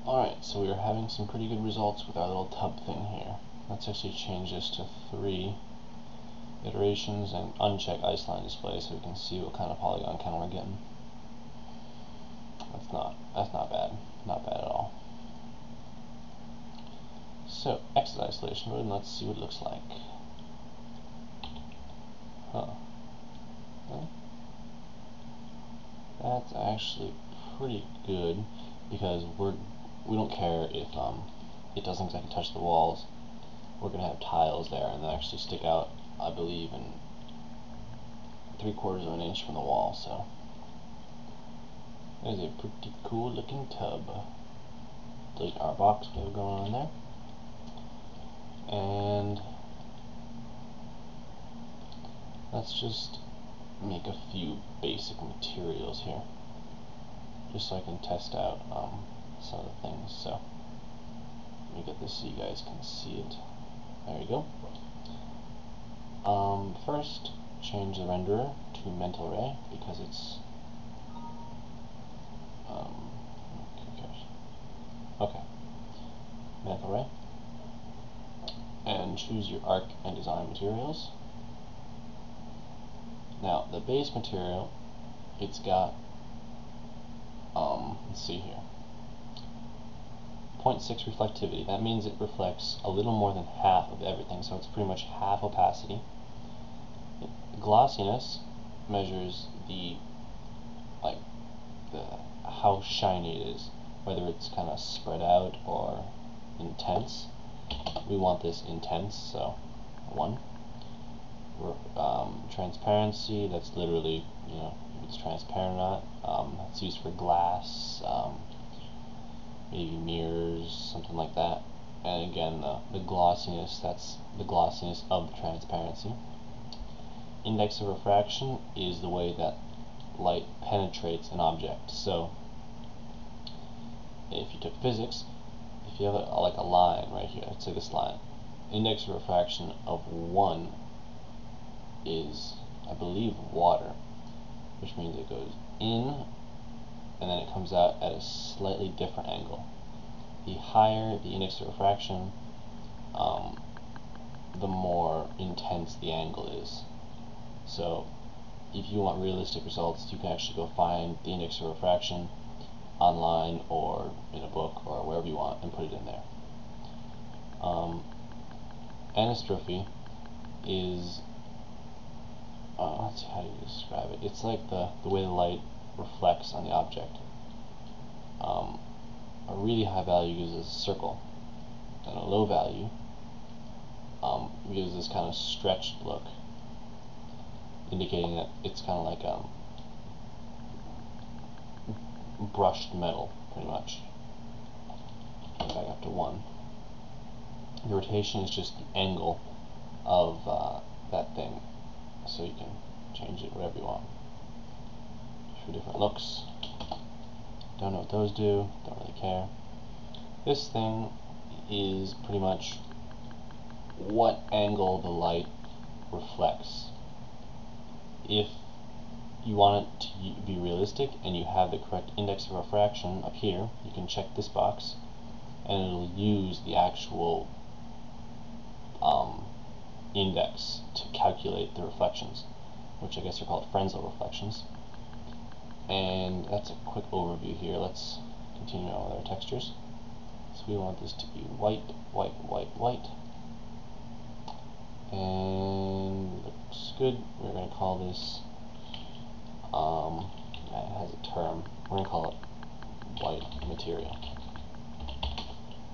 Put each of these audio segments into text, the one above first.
Alright, so we are having some pretty good results with our little tub thing here. Let's actually change this to 3 iterations and uncheck ice line display so we can see what kind of polygon count we're getting. That's not bad. Not bad at all. So, exit isolation mode, and let's see what it looks like. Huh. That's actually pretty good because we don't care if it doesn't exactly touch the walls. We're gonna have tiles there, and they actually stick out, I believe, in 3/4 of an inch from the wall. So there's a pretty cool looking tub. Delete our box we have going on there, and let's just make a few basic materials here, just so I can test out some of the things. So let me get this so you guys can see it. There you go. First, change the renderer to mental ray because it's okay. Mental ray, and choose your arc and design materials. Now the base material, it's got let's see here, 0.6 reflectivity. That means it reflects a little more than half of everything, so it's pretty much half opacity. The glossiness measures how shiny it is, whether it's kind of spread out or intense. We want this intense, so 1. Transparency, that's literally, if it's transparent or not. It's used for glass, maybe mirrors, something like that. And again, the glossiness, that's the glossiness of the transparency. Index of refraction is the way that light penetrates an object. So if you took physics, if you have like a line right here, let's say this line, index of refraction of 1 is, I believe, water, which means it goes in and then it comes out at a slightly different angle. The higher the index of refraction, the more intense the angle is. So if you want realistic results, you can actually go find the index of refraction online or in a book or wherever you want and put it in there. Anisotropy is, let's see, how do you describe it? It's like the way the light reflects on the object. A really high value gives us a circle, and a low value gives this kind of stretched look, indicating that it's kind of like brushed metal, pretty much. Back up to 1. The rotation is just the angle of that thing, so you can change it whatever you want. For different looks. Don't know what those do, don't really care. This thing is pretty much what angle the light reflects. If you want it to be realistic and you have the correct index of refraction up here, you can check this box and it'll use the actual index to calculate the reflections, which I guess are called Fresnel reflections. And that's a quick overview here. Let's continue on with our textures. So we want this to be white, white, white, white. And looks good. We're going to call this, it has a term. We're going to call it white material.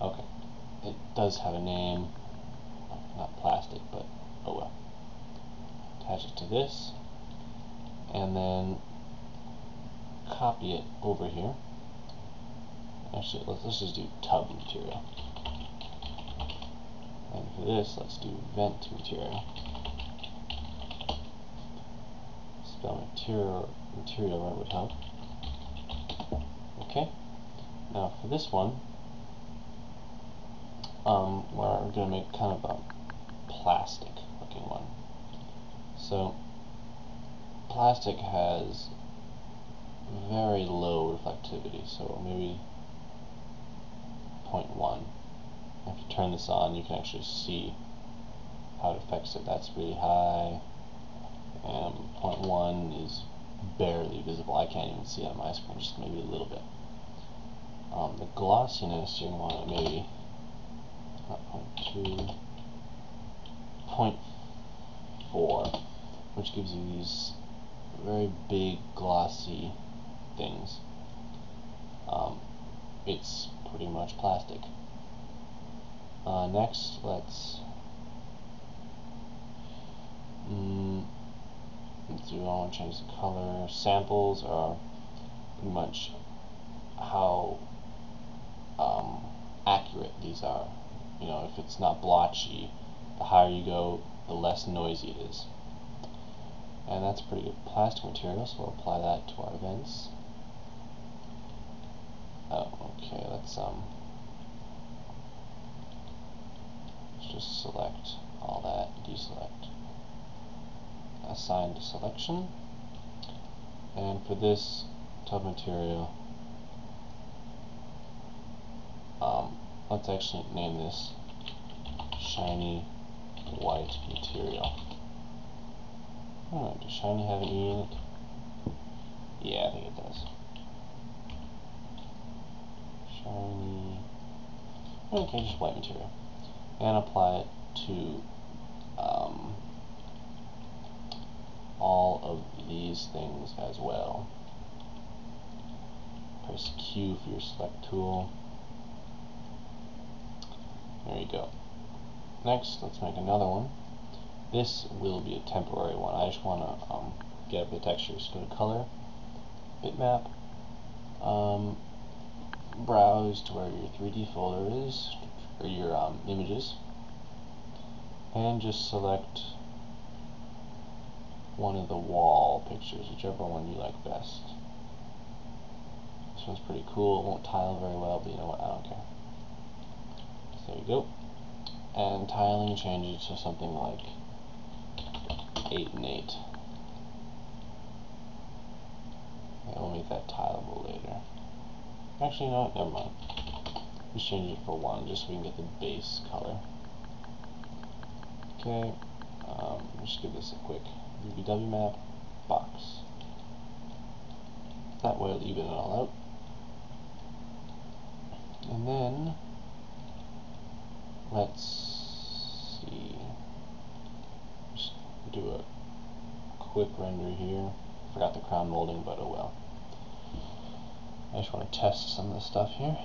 Okay. It does have a name. Not plastic, but oh well. Attach it to this. And then copy it over here. Actually, let's just do tub material. And for this, let's do vent material. Spell material right would help. Okay. Now for this one, we're going to make kind of a plastic looking one. So plastic has very low reflectivity, so maybe 0.1. If you turn this on, you can actually see how it affects it. That's really high, and 0.1 is barely visible. I can't even see it on my screen, just maybe a little bit. The glossiness, you want to maybe not 0.2, 0.4, which gives you these very big glossy things. It's pretty much plastic. Next, let's do I want to change the color. Samples are pretty much how accurate these are. You know, if it's not blotchy, the higher you go, the less noisy it is. And that's pretty good plastic material, so we'll apply that to our events. Oh, okay, let's just select all that, deselect, assign to selection, and for this tub material, let's actually name this shiny white material. Does shiny have an E in it? Yeah, I think it does. Shiny. Okay, just white material. And apply it to all of these things as well. Press Q for your select tool. There you go. Next, let's make another one. This will be a temporary one. I just want to get up the textures. Go to Color, Bitmap, browse to where your 3D folder is, or your images, and just select one of the wall pictures, whichever one you like best. This one's pretty cool. It won't tile very well, but you know what? I don't care. So there you go. And tiling, change it to something like 8 and 8. And we'll make that tileable later. Actually, no, never mind. Just change it for 1, just so we can get the base color. Okay, just give this a quick BBW map, box. That way it'll even it all out. And then, let's see, just do a quick render here. Forgot the crown molding, but oh well. I just want to test some of the stuff here.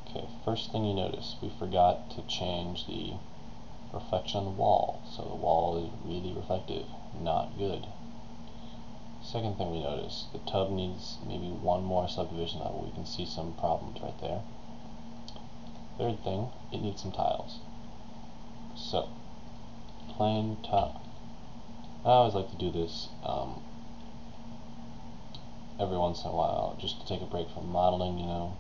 Okay, first thing you notice, we forgot to change the reflection on the wall. So the wall is really reflective, not good. Second thing we notice, the tub needs maybe one more subdivision level. We can see some problems right there. Third thing, it needs some tiles. So, plain tub. I always like to do this every once in a while, just to take a break from modeling, you know.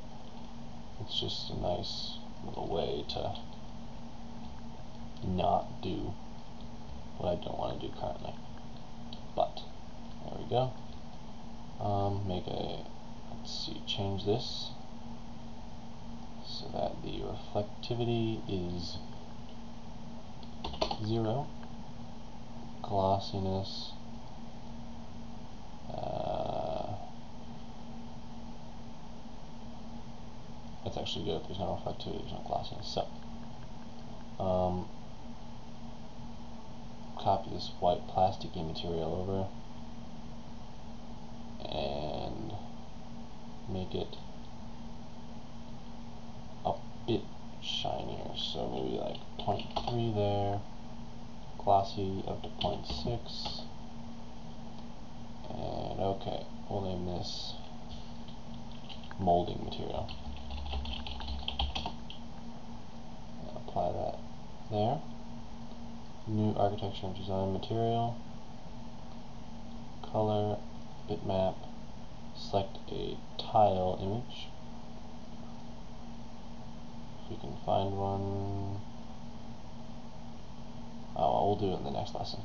It's just a nice little way to not do what I don't want to do currently. But, there we go. Let's see, change this so that the reflectivity is 0. Glossiness, that's actually good if there's no reflectivity, there's no glossiness. So, copy this white plasticky material over and make it a bit shinier. So maybe like 0.3 there, glossy up to 0.6, and okay, we'll name this molding material. And apply that there. New architecture and design material, color, bitmap, select a tile image, if we can find one. Oh, well, we'll do it in the next lesson.